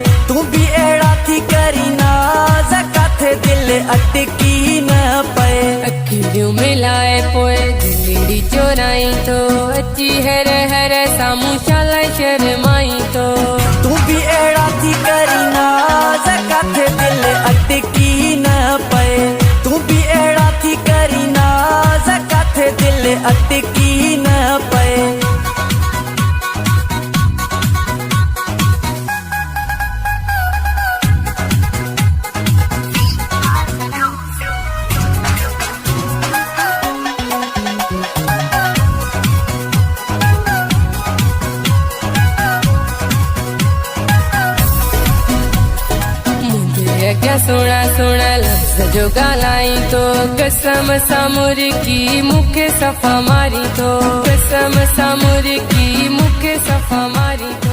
तू भी एड़ा थी करी ना काथे दिल अटकी न पे अखियूं मिलाए पोए दिलड़ी चोराई तो अची हर हर सामू शाला शर्माई तो तू भी एड़ा थी करी ना काथे दिल अटकी न पे तू भी एड़ा थी करी ना काथे दिल अटकी न पे क्या सोना सोना लफ्ज जो गालाई तो कसम सामुर की मुख सफा मारी तो कसम सामुर की मुख सफा मारी तो